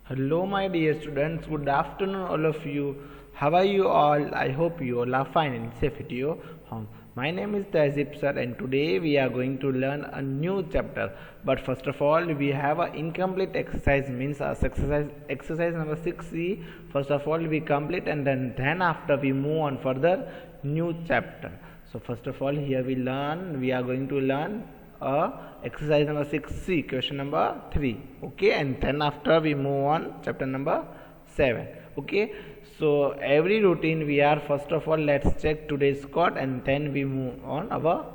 Hello, my dear students. Good afternoon, all of you. How are you all? I hope you all are fine and safe at your home. My name is Tazib sir, and today we are going to learn a new chapter. But first of all, we have an incomplete exercise, means exercise number 6C. First of all, we complete, and then after we move on further new chapter. So first of all, here we are going to learn exercise number 6C, question number 3. Okay, and then after we move on chapter number 7. Okay, so every routine we are, first of all, let's check today's quote and then we move on our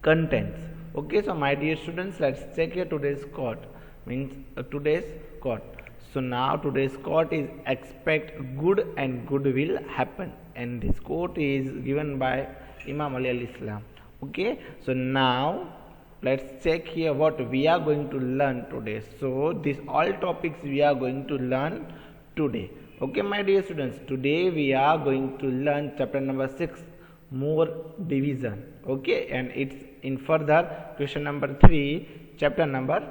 contents. Okay, so my dear students, let's check here today's quote, means today's quote. So now today's quote is expect good and good will happen, and this quote is given by Imam Ali al-Islam. Okay, so now let's check here what we are going to learn today. So these all topics we are going to learn today. Okay, my dear students, today we are going to learn chapter number 6, more division. Okay, and it's in further question number 3, chapter number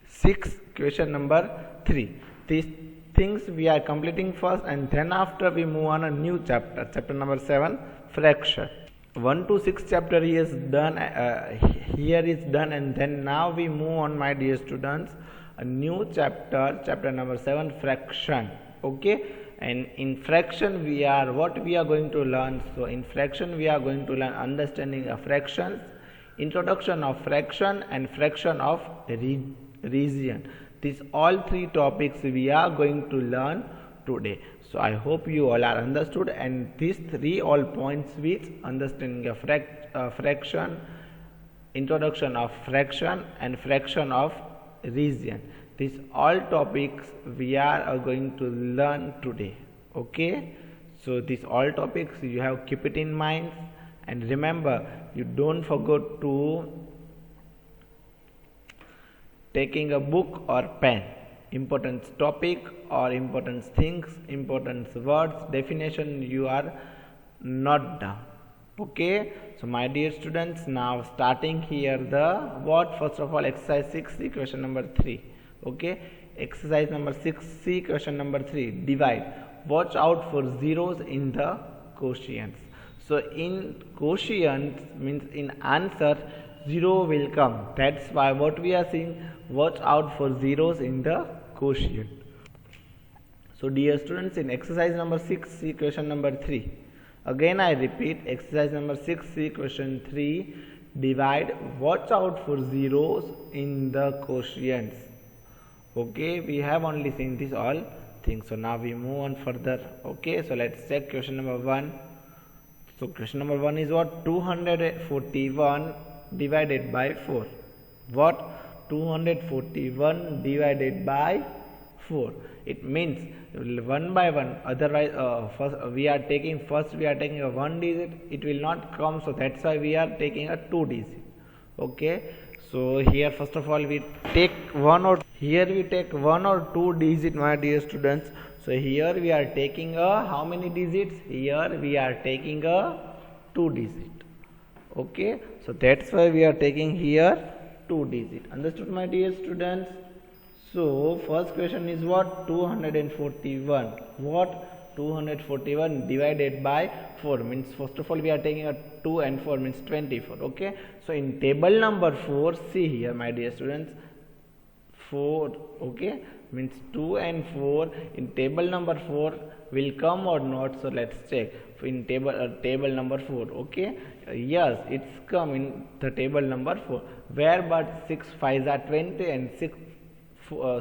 6, question number 3. These things we are completing first, and then after we move on a new chapter number 7, fraction. 1 to 6 chapter is done, here is done, and then now we move on, my dear students, a new chapter number 7, fraction. Okay, and in fraction we are going to learn. So in fraction we are going to learn understanding of fractions, introduction of fraction, and fraction of region. These all 3 topics we are going to learn today. So I hope you all are understood, and these 3 all points with understanding of fraction, introduction of fraction, and fraction of region. These all topics we are going to learn today. Okay, so these all topics you have keep it in mind, and remember, you don't forget to taking a book or pen. Important topic or important things, important words, definition you are not down. Okay, so my dear students, now starting here the what, first of all, exercise 6C, question number 3. Okay, exercise number 6C, question number 3, divide. Watch out for zeros in the quotients. So in quotient means in answer 0 will come. That's why what we are seeing, watch out for zeros in the quotient. So dear students, in exercise number 6C, question number 3, again I repeat, exercise number 6C, question 3, divide. Watch out for zeros in the quotients. Okay, we have only seen these all things. So now we move on further. Okay, so let's check question number 1. So question number 1 is what? 241 divided by 4. What? 241 divided by 4. It means one by one. Otherwise, first we are taking a 1 digit. It will not come. So that's why we are taking a 2 digit. Okay. So here first of all we take one or 2 digit, my dear students. So here we are taking a how many digits? Here we are taking a 2 digit. Okay, so that's why we are taking here 2 digit. Understood, my dear students? So first question is what? 241. What? 241 divided by 4 means, first of all we are taking a 2 and 4 means 24. Okay, so in table number 4, see here, my dear students, 4. Okay, means 2 and 4 in table number 4 will come or not. So let's check in table number 4. Okay, yes, it's come in the table number 4, where but 6 5s are 20 and 4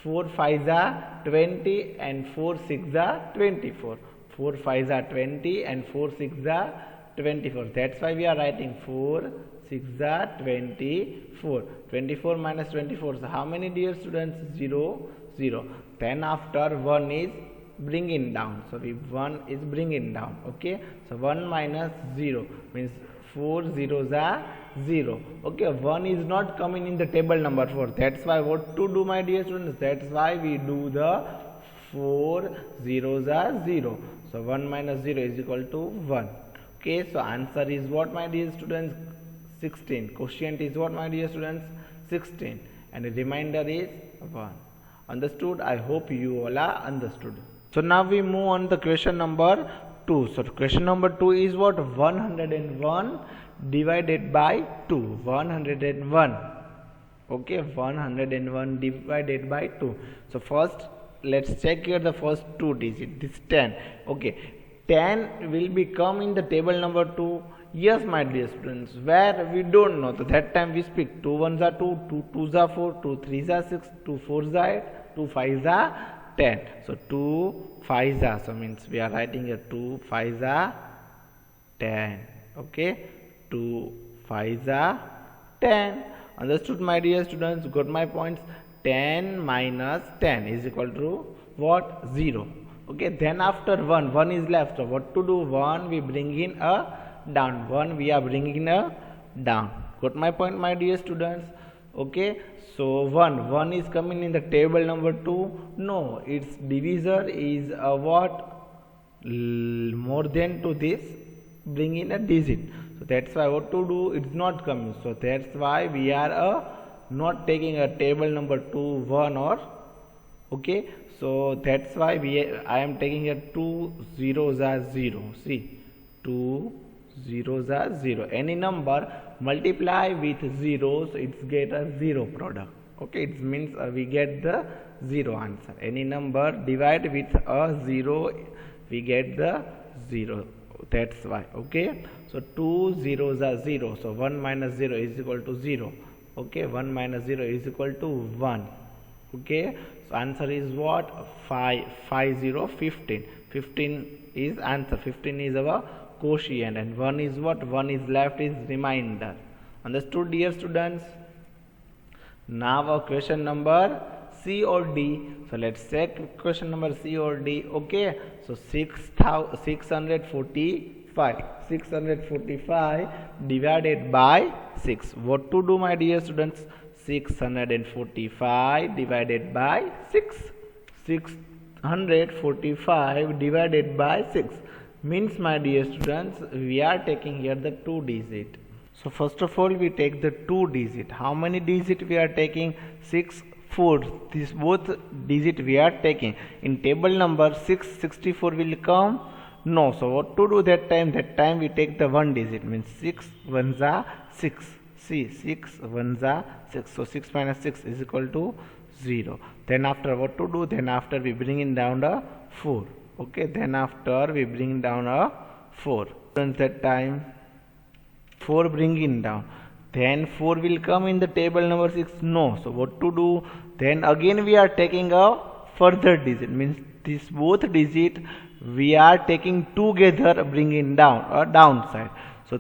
5s are 20 and 4 6s are 24. 4 5s are 20 and 4 6s are 24. That's why we are writing 4 6s are 24. 24 minus 24. So how many, dear students? 0 0. Then after 1 is bringing down. So 1 is bringing down. Okay, so 1 minus 0 means 4 zeros are 0. Okay, 1 is not coming in the table number 4. That's why what to do, my dear students? That's why we do the 4 zeros are 0. So 1 minus 0 is equal to 1. Okay, so answer is what, my dear students? 16. Quotient is what, my dear students? 16. And the remainder is 1. Understood? I hope you all are understood. So now we move on the question number 2. So question number 2 is what? 101 divided by 2. 101. Okay, 101 divided by 2. So first let's check here the first two digits. This 10. Okay, 10 will be come in the table number 2. Yes, my dear students, where we don't know. So that time we speak 2 1s are 2, 2 2s are 4, 2 3s are 6, 2 4s are 8, 2 5s are 10. So 2 5s are, so means we are writing here 2 5s are 10. Okay, 2 5s are 10. Understood, my dear students? Got my points? 10 minus 10 is equal to what? 0. Okay, then after 1 is left. So what to do? 1 we bring in a down. 1 we are bringing a down. Got my point, my dear students? Okay, so 1 is coming in the table number 2. No, its divisor is a what? More than to this, bring in a digit. So that's why what to do? It's not coming. So that's why we are not taking a table number 2 1 or okay. So that's why I am taking a 2 zeros are 0. See, 2 zeros are 0. Any number multiply with zeros, it's get a 0 product. Okay, it means we get the 0 answer. Any number divide with a 0, we get the 0. That's why. Okay, so 2 zeros are 0. So 1 minus 0 is equal to 0. Okay, 1 minus 0 is equal to 1. Okay, so answer is what? 15. 15 is answer. 15 is our quotient, and 1 is what? 1 is left is remainder. Understood, dear students? Now our question number C or D. So let's check question number C or D. Okay, so 645 divided by 6. What to do, my dear students? 645 divided by 6. 645 divided by 6 means, my dear students, we are taking here the 2 digit. So first of all we take the 2 digit. How many digit we are taking? 6 4. This both digit we are taking. In table number 664 will come. No, so what to do that time? That time we take the 1 digit, means 6 1s are 6. See, 6 1s are 6. So 6 minus 6 is equal to 0. Then after what to do? Then after we bring in down the 4. Okay, then after we bring down a 4. That time 4 bring in down. Then 4 will come in the table number 6. No, so what to do? Then again we are taking a further digit, means this both digit we are taking together, bringing down or downside. So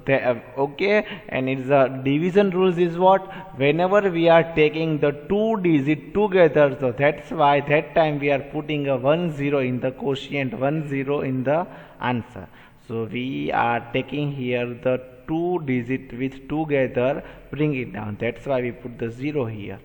okay, and it's a division rules is what? Whenever we are taking the 2 digit together, so that's why that time we are putting a 1 0 in the quotient, 1 0 in the answer. So we are taking here the 2 digit with together, bring it down. That's why we put the 0 here.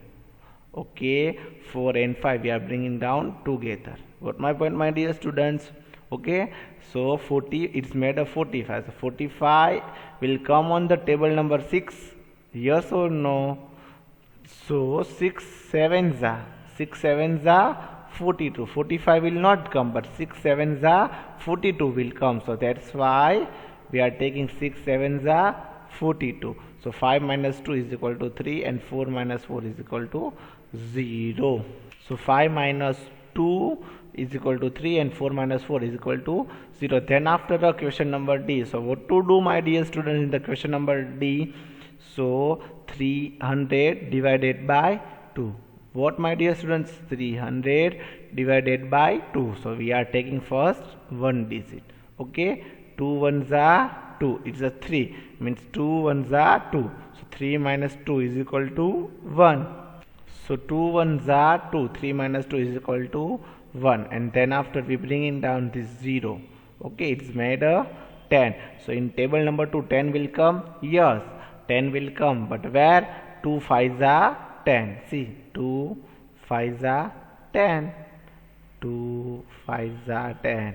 Okay, 4 and 5 we are bringing down together. Got my point, my dear students? Okay, so 40, it's made of 45. So 45 will come on the table number 6. Yes or no? So 6 7s are 42. 45 will not come, but 6 7s are 42 will come. So that's why we are taking 6 7s are 42. So 5 minus 2 is equal to 3, and 4 minus 4 is equal to 0. So 5 minus 2 is equal to 3, and 4 minus 4 is equal to 0. Then after the question number D. So what to do, my dear students, in the question number D? So 300 divided by 2. What, my dear students? 300 divided by 2. So we are taking first 1 digit. Okay, 2 1s are 2. It's a 3. Means 2 1s are 2. So 3 minus 2 is equal to 1. So 2 1s are 2. 3 minus 2 is equal to 1. And then after we bring in down this 0. Okay, it's made a 10. So in table number 2, 10 will come. Yes, 10 will come. But where? 2 5s are 10. See, 2 5s are 10. 2 5s are 10.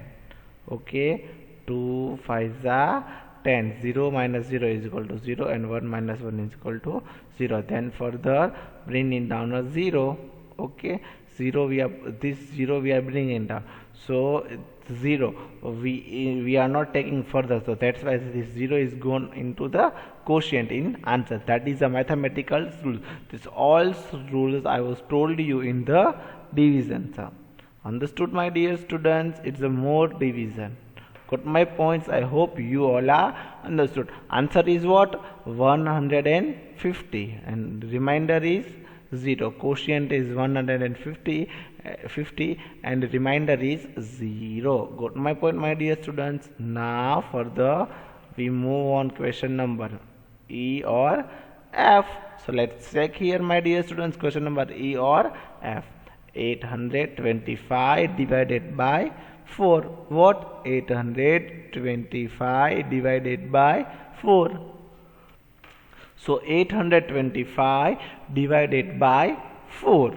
Okay, 2 5s are 10. 0 minus 0 is equal to 0, and 1 minus 1 is equal to 0. Then further bring in down a 0. Okay, 0 we are, this 0 we are bringing down, so it's 0, we are not taking further, so that's why this 0 is gone into the quotient in answer. That is a mathematical rule. This all rules I was told you in the division sum. Understood, my dear students? It's a more division. Got my points? I hope you all are understood. Answer is what? 150, and remainder is 0. Quotient is 150, 50, and remainder is 0. Got my point, my dear students? Now further we move on question number E or F. So let's check here, my dear students, question number E or F. 825 divided by 4. What? 825 divided by 4. So 825 divided by 4.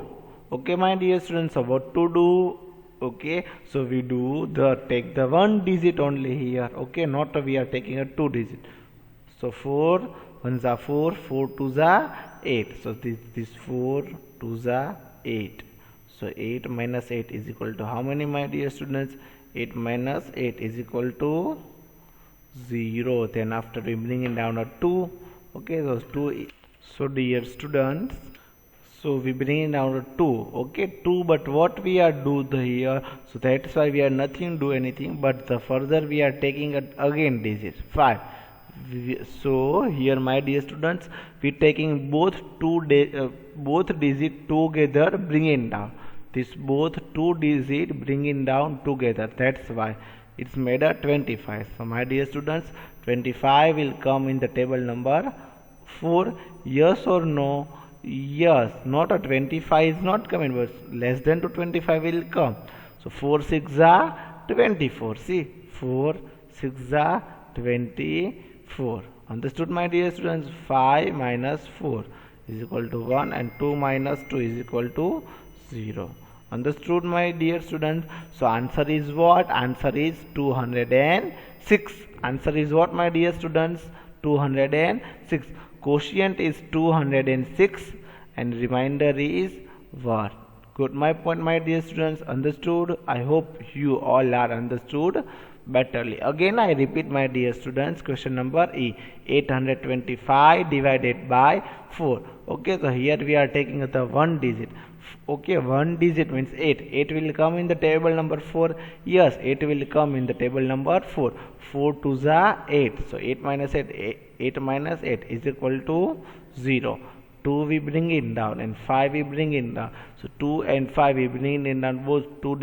Okay, my dear students, so what to do? Okay, so we do take the one digit only here. Okay, not we are taking a two digit. So 4 1s are 4, 4 2s are 8. So this 4 2s are 8. So 8 minus 8 is equal to how many, my dear students? 8 minus 8 is equal to 0. Then after we bring it down a 2. Okay, so 2. So dear students, so we bring it down to 2. Okay, 2, but what we are do here? So that's why we are nothing do anything, but the further we are taking again digit 5. So here, my dear students, we taking both digit together, bringing down. This both two digit bringing down together. That's why it's made a 25. So my dear students, 25 will come in the table number 4. Yes or no? Yes. Not a 25 is not coming, but less than to 25 will come. So 4 6 are 24. See, 4 6 are 24. Understood, my dear students? 5 minus 4 is equal to 1, and 2 minus 2 is equal to 0. Understood, my dear students? So answer is what? Answer is 206. Answer is what, my dear students? 206. Quotient is 206 and remainder is what? Good, my point, my dear students. Understood? I hope you all are understood betterly. Again I repeat, my dear students, question number E. 825 divided by 4. Okay, so here we are taking the one digit. Okay, one digit means 8. 8 will come in the table number 4. Yes, 8 will come in the table number 4. 4 2s are 8. So 8 minus 8, 8 minus 8 is equal to 0. 2 we bring it down and 5 we bring it down. So 2 and 5 we bring it down, both two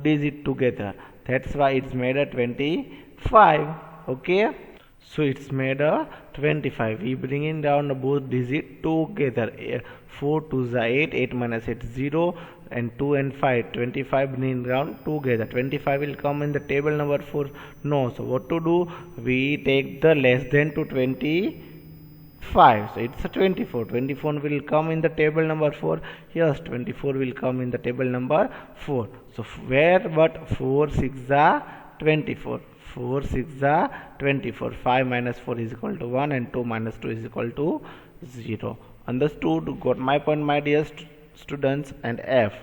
digit together. That's why it's made a 25. Okay, so it's made a 25. We bring it down both digit together. 4 2s are 8, 8 minus 8 0, and 2 and 5, 25 bring down together. 25 will come in the table number 4. No, so what to do? We take the less than to 25. So it's a 24. 24 will come in the table number 4. Yes, 24 will come in the table number 4. So where but 4 6 are 24. 4 6 are 24. 5 minus 4 is equal to 1, and 2 minus 2 is equal to 0. Understood? Got my point, my dear students? And F.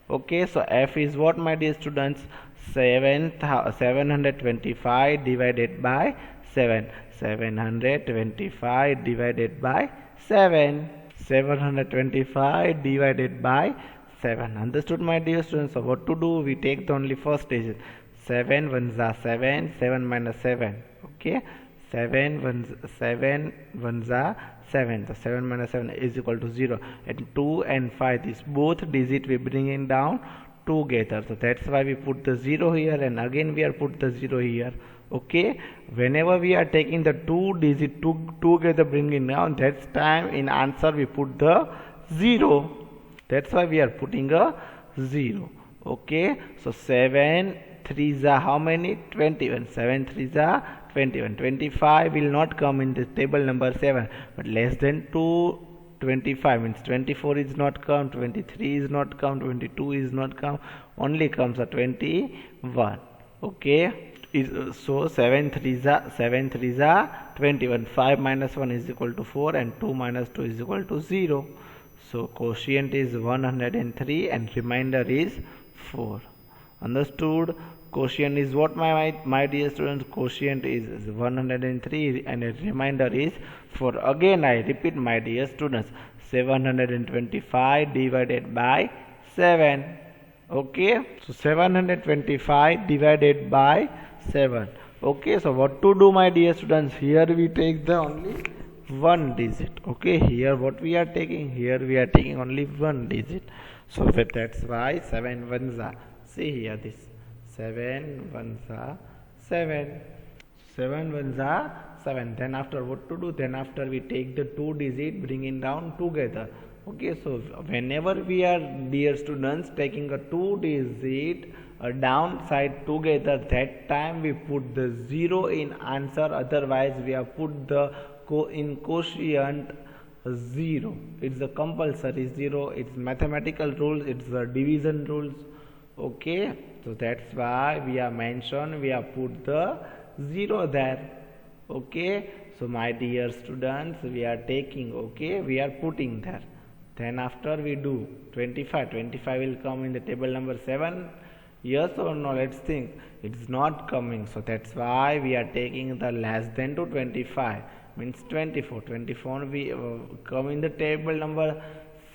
Okay, so F is what, my dear students? 725 divided by 7. 725 divided by 7. 725 divided by 7. Understood, my dear students? So what to do? We take the only first digit. 7 1s are 7. 7 minus 7. Okay, 7 1s are 7. So 7 minus 7 is equal to 0. And 2 and 5, this both digit we bring it down together. So that's why we put the 0 here, and again we are put the 0 here. Okay, whenever we are taking the two digit together bringing down, that's time in answer we put the 0. That's why we are putting a 0. Okay, so 7 3s are how many? 21. 7 3s are 21. 25 will not come in this table number 7, but less than 2 25 means 24 is not come, 23 is not come, 22 is not come, only comes a 21. Okay, so 7 3s are 21. 5 minus 1 is equal to 4, and 2 minus 2 is equal to 0. So quotient is 103 and remainder is 4. Understood? Quotient is what, my dear students? Quotient is 103 and a remainder is 4. Again I repeat, my dear students, 725 divided by 7. Okay, so 725 divided by 7. Okay, so what to do, my dear students? Here we take the only one digit. Okay, here what we are taking? Here we are taking only one digit. So that's why 7 ones are. See here this 7 ones are 7. 7 ones are 7. Then after what to do? Then after we take the two digit, bring it down together. Okay, so whenever we are, dear students, taking a two digit downside together, that time we put the 0 in answer. Otherwise we have put the in quotient 0. It's a compulsory 0. It's mathematical rules. It's the division rules. Okay, so that's why we have mentioned, we have put the 0 there. Okay, so my dear students, we are taking, okay, we are putting there. Then after we do 25 will come in the table number 7. Yes or no? Let's think. It's not coming, so that's why we are taking the less than to 25, means 24 we come in the table number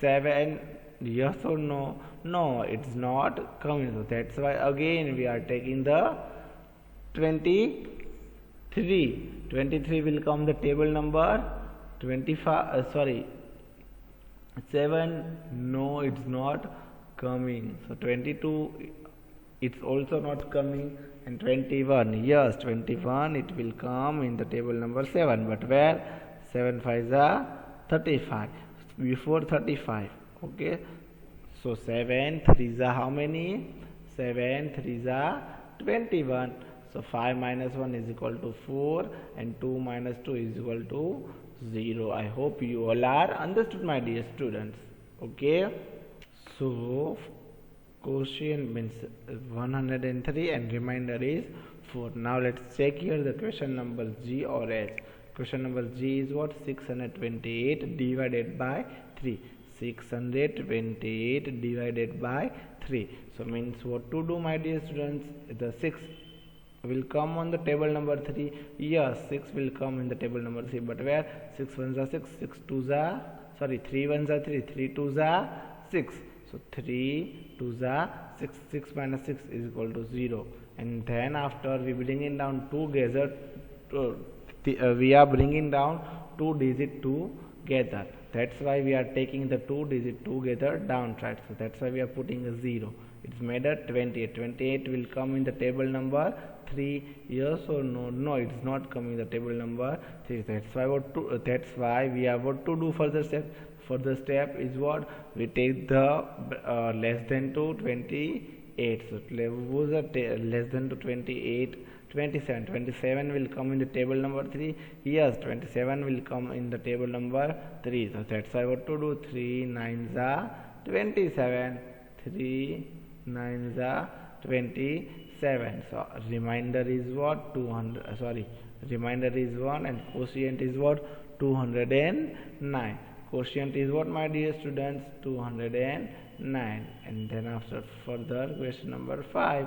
7. Yes or no? No, it's not coming, so that's why again we are taking the 23 will come the table number 25 7. No, it's not coming. So 22, it's also not coming. And 21, yes, 21 it will come in the table number 7. But where? 7 5s are 35, before 35. Okay, so 7 3s are how many? 7 3s are 21. So 5 minus 1 is equal to 4 and 2 minus 2 is equal to 0. I hope you all are understood, my dear students. Okay, so quotient means 103 and remainder is 4. Now let's check here the question number G or H. Question number G is what? 628 divided by 3. 628 divided by 3. So means what to do, my dear students? The 6 will come on the table number 3. Yes, 6 will come in the table number 3. But where? 6 ones are 6, 6 twos are, 3 ones are 3, 3 twos are 6. So 3 twos are 6, 6 minus 6 is equal to 0. And then after we bring it down together, we are bringing down two digit together. That's why we are taking the two digit together downside. So that's why we are putting a 0. It's made at 28. 28 will come in the table number 3. Yes or no? No, it's not coming in the table number 3. That's why we have what to do further step. Further step is what? We take the less than to 28. So less than to 28. 27. 27 will come in the table number 3. Yes, 27 will come in the table number 3. So that's why what to do? 3 9s are 27. 3 9s are 27. So remainder is what? 200. Remainder is 1 and quotient is what? 209. Quotient is what, my dear students? 209. And then after further question number 5.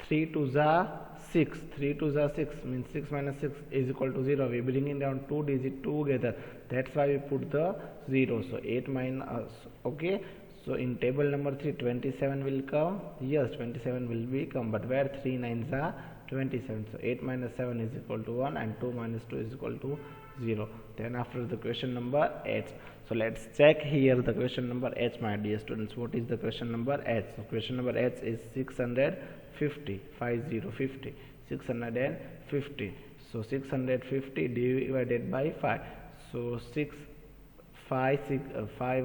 3 2s are 6. 3 2s are 6 means 6 minus 6 is equal to 0. We bring it down two digits together. That's why we put the 0. So 8 minus, okay. So in table number 3, 27 will come. Yes, 27 will be come. But where? 3 9s are 27. So 8 minus 7 is equal to 1 and 2 minus 2 is equal to 0. Then after the question number H. So let's check here the question number H, my dear students. What is the question number H? So question number H is 650. 50. 650. So 650 divided by 5. So 5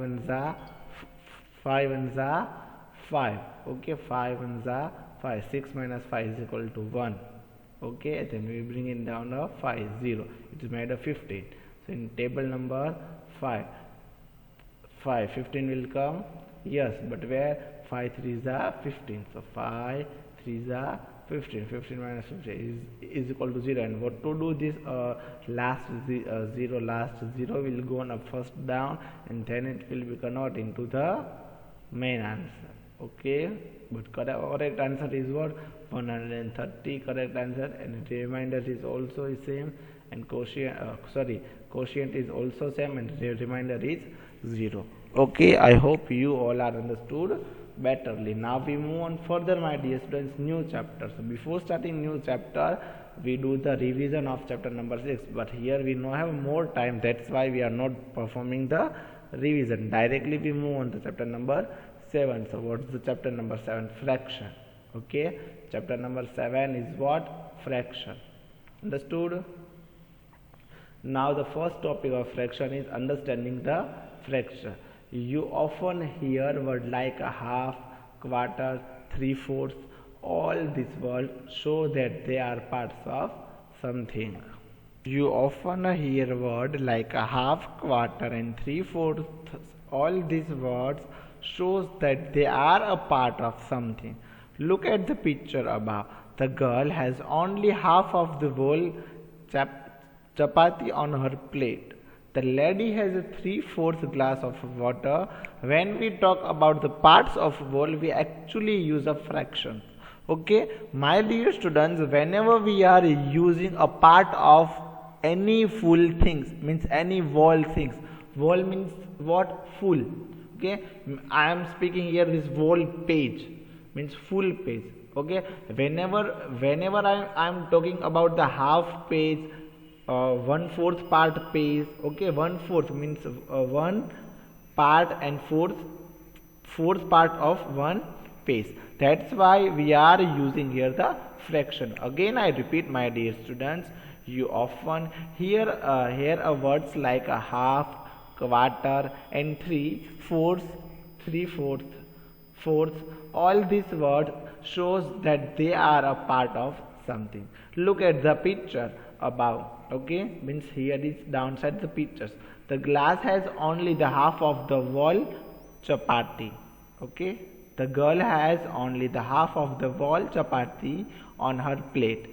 ones are 5. Okay, 5 ones are 5. 6 minus 5 is equal to 1. Okay, then we bring it down to 5 0. It is made of 15. So in table number 5 15 will come. Yes, but where? 5 3s are 15. So 5 3s are 15. 15 minus 15 is equal to 0. And what to do this last 0 will go on up first down, and then it will be converted into the main answer. Okay, but correct answer is what? 130 correct answer, and the remainder is also the same, and quotient is also same, and the remainder is 0. Okay, I hope you all are understood betterly. Now we move on further, my dear students, new chapter. So before starting new chapter, we do the revision of chapter number 6, but here we now have more time, that's why we are not performing the revision. Directly we move on to chapter number 7. So what is the chapter number 7? Fraction. Okay, chapter number 7 is what? Fraction. Understood? Now the first topic of fraction is understanding the fraction. You often hear words like a half, quarter, 3/4. All these words show that they are parts of something. You often hear words like a half, quarter and 3/4. All these words shows that they are a part of something. Look at the picture above. The girl has only half of the whole chapati on her plate. The lady has a 3/4 glass of water. When we talk about the parts of whole, we actually use a fraction. Okay, my dear students, whenever we are using a part of any full things, means any whole things, whole means what? Full. Okay, I am speaking here this whole page means full page. Okay, whenever I am talking about the half page, 1/4 part page. Okay, 1/4 means one part, and fourth part of one page. That's why we are using here the fraction. Again I repeat, my dear students, you often hear words like a half, quarter and 3/4, 3/4, fourth. All these words shows that they are a part of something. Look at the picture above. Okay, means here is downside the pictures. The glass has only the half of the whole chapati. Okay, the girl has only the half of the whole chapati on her plate.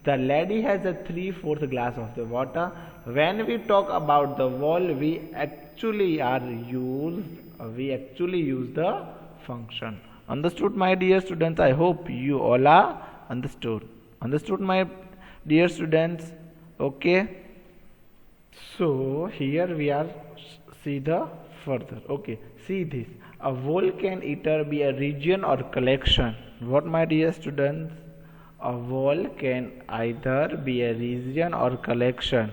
The lady has a 3/4 glass of the water. When we talk about the whole, we actually use the function. Understood, my dear students? I hope you all are understood, my dear students. Okay, so here we are see the further. Okay, see this. A whole can either be a region or collection. What, my dear students? A whole can either be a region or collection.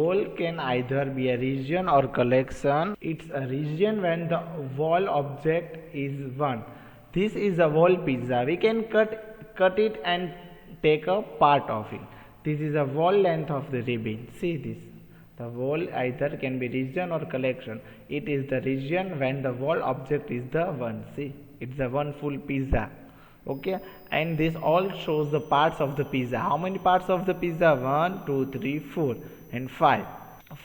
Whole can either be a region or collection. It's a region when the whole object is one. This is a whole pizza. We can cut it and take a part of it. This is a whole length of the ribbon. See this. The whole either can be region or collection. It is the region when the whole object is the one. See, it's the one full pizza. Okay, and this all shows the parts of the pizza. How many parts of the pizza? 1, 2, 3, 4 and 5.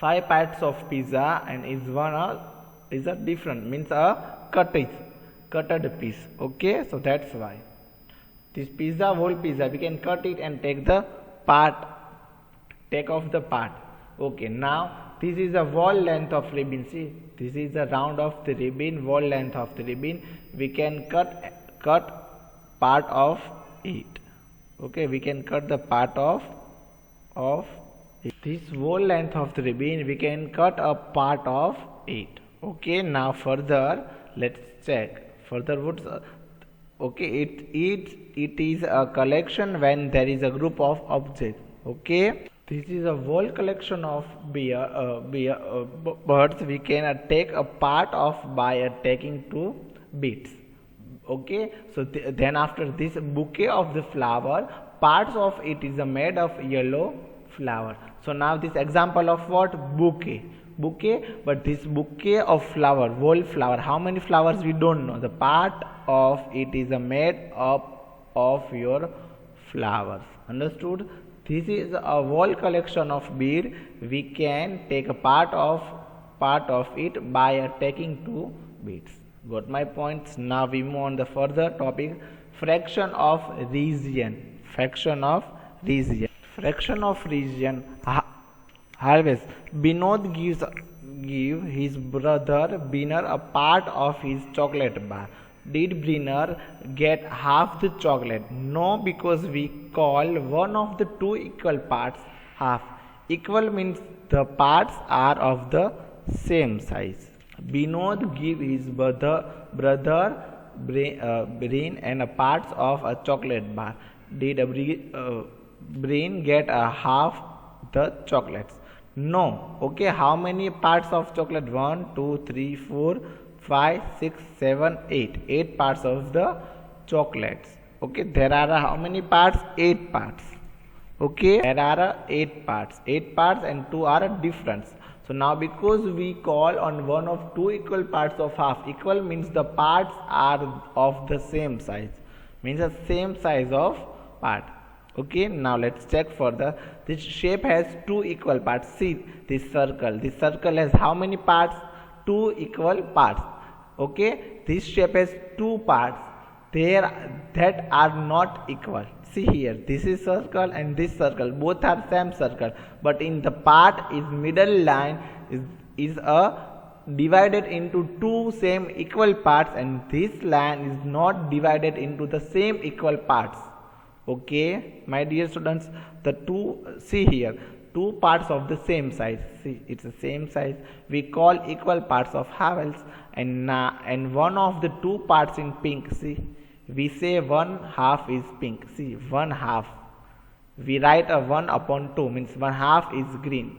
5 parts of pizza, and is a different, means a cutted piece. Okay, so that's why this pizza, whole pizza, we can cut it and take off the part. Okay, now this is a whole length of ribbon. See, this is the round of the ribbon, whole length of the ribbon. We can cut part of it. Okay, we can cut the part of it. This whole length of the ribbon, we can cut a part of it. Okay, now further let's check further what's okay, it is a collection when there is a group of objects. Okay, this is a whole collection of birds. We can take a part of by taking 2 bits. Okay, so then after this bouquet of the flower, parts of it is made of yellow flower. So now this example of what? Bouquet, but this bouquet of flower, whole flower, how many flowers we don't know. The part of it is made up of your flowers. Understood? This is a whole collection of bead. We can take a part of it by taking 2 beads. Got my points? Now we move on the further topic, fraction of region. Fraction of region. Fraction of region. Always Binod give his brother Binner a part of his chocolate bar. Did Binner get half the chocolate? No, because we call one of the two equal parts half. Equal means the parts are of the same size. Binod give his brother Brain and a parts of a chocolate bar. Did Brain get a half the chocolates? No. Okay, how many parts of chocolate? 1, 2, 3, 4, 5, 6, 7, 8. 8 parts of the chocolates. Okay, there are how many parts? 8 parts. Okay, there are 8 parts. 8 parts and 2 are a difference. So now because we call on one of two equal parts of half, equal means the parts are of the same size. Means the same size of part. Okay, now let's check further. This shape has two equal parts. See this circle. This circle has how many parts? Two equal parts. Okay, this shape has two parts there that are not equal. See here, this is circle and this circle, both are same circle, but in the part is middle line is a divided into two same equal parts, and this line is not divided into the same equal parts. Okay, my dear students, the two, see here, two parts of the same size. See, it's the same size. We call equal parts of halves, and one of the two parts in pink. See, we say 1/2 is pink. See, 1/2. We write a 1 upon 2 means 1/2 is green.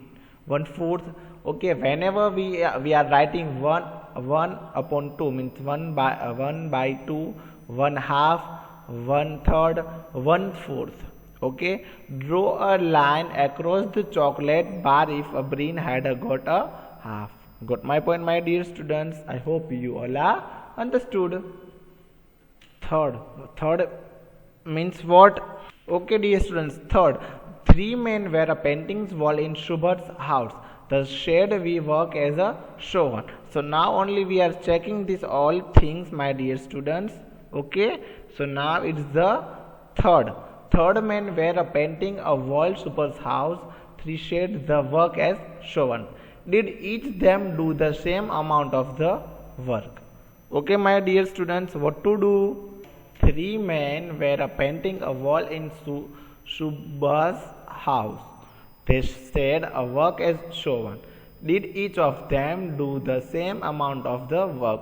1/4. Okay, whenever we are writing 1 upon 2 means 1 by 2, 1/2, 1/3, 1/4. Okay, draw a line across the chocolate bar if a brain had got a half. Got my point, my dear students? I hope you all are understood. Third means what? Okay, dear students, third, three men were a paintings wall in Shubhat's house. The shade we work as a shown. So now only we are checking this all things, my dear students. Okay, so now it's the third men were a painting a wall Super's house. Three shades the work as shown. Did each them do the same amount of the work? Okay, my dear students, what to do? Three men were painting a wall in Shubha's house. They said a work as shown. Did each of them do the same amount of the work?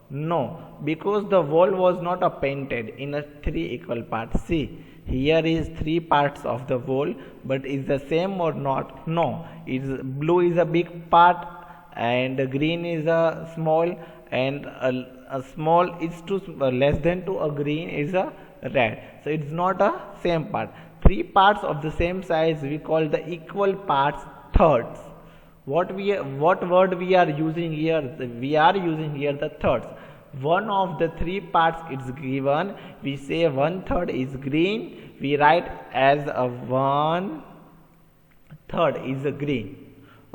No, because the wall was not painted in a three equal parts. See, here is three parts of the wall, but is the same or not? No, it's blue is a big part and green is a small, and a small is less than 2, a green is a red. So it's not a same part. Three parts of the same size we call the equal parts thirds. What word we are using here? We are using here the thirds. One of the three parts is given. We say 1/3 is green. We write as a 1/3 is a green.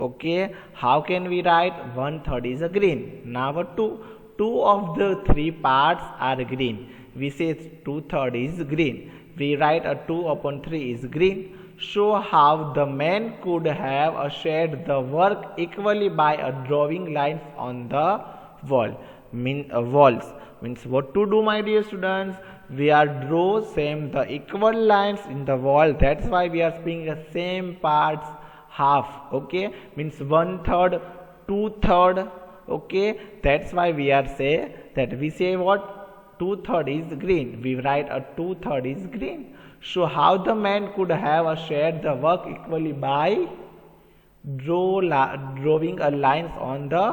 Okay, how can we write 1/3 is a green? Now two of the three parts are green. We say 2/3 is green. We write a 2 upon 3 is green. Show how the man could have shared the work equally by drawing lines on the walls. Means what to do, my dear students? We are draw same the equal lines in the wall. That's why we are speaking the same parts half. Okay, means 1/3, 2/3. Okay, that's why we are say that we say what? 2/3 is green. We write a 2/3 is green. So how the man could have shared the work equally by drawing a lines on the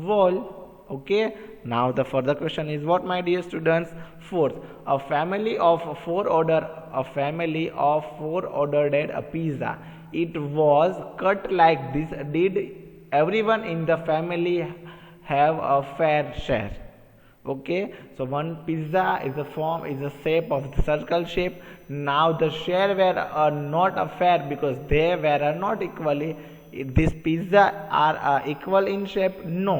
wall. Okay, now the further question is what, my dear students? Fourth, a family of four ordered a pizza. It was cut like this. Did everyone in the family have a fair share? Okay, so one pizza is a shape of the circle shape. Now the share were not fair because they were not equally. This pizza are equal in shape? No.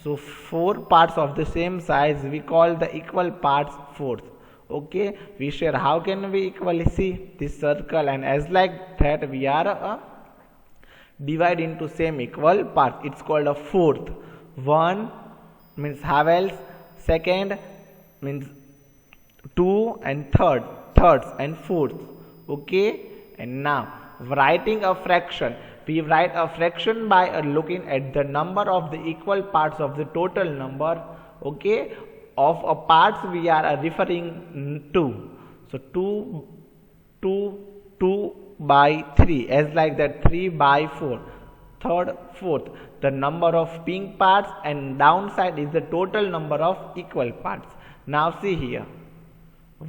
So four parts of the same size we call the equal parts fourths. Okay, we share. How can we equally see this circle, and as like that we are divide into same equal parts. It's called a fourth. One means havels, second means two, and thirds and fourths. Okay, and now writing a fraction. We write a fraction by looking at the number of the equal parts of the total number. Okay, of a parts we are referring to. So 2 by 3, as like that 3 by 4. Third, fourth, the number of pink parts, and downside is the total number of equal parts. Now see here,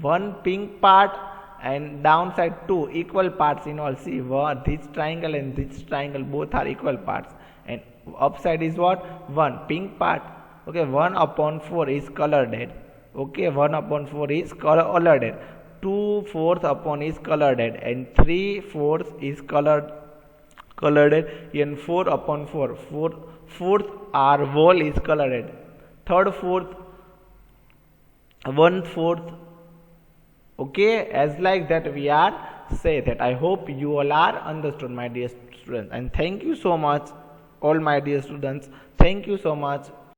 one pink part and downside two equal parts in all. See, this triangle and this triangle both are equal parts, and upside is what? One pink part. Okay, 1 upon 4 is colored. Okay, 1 upon 4 is colored. 2/4 upon is colored, and 3/4 is colored, and 4 upon 4/4 our whole is colored. Third, fourth, 1/4. Okay, as like that we are say that. I hope you all are understood, my dear students, and thank you so much, all my dear students. Thank you so much.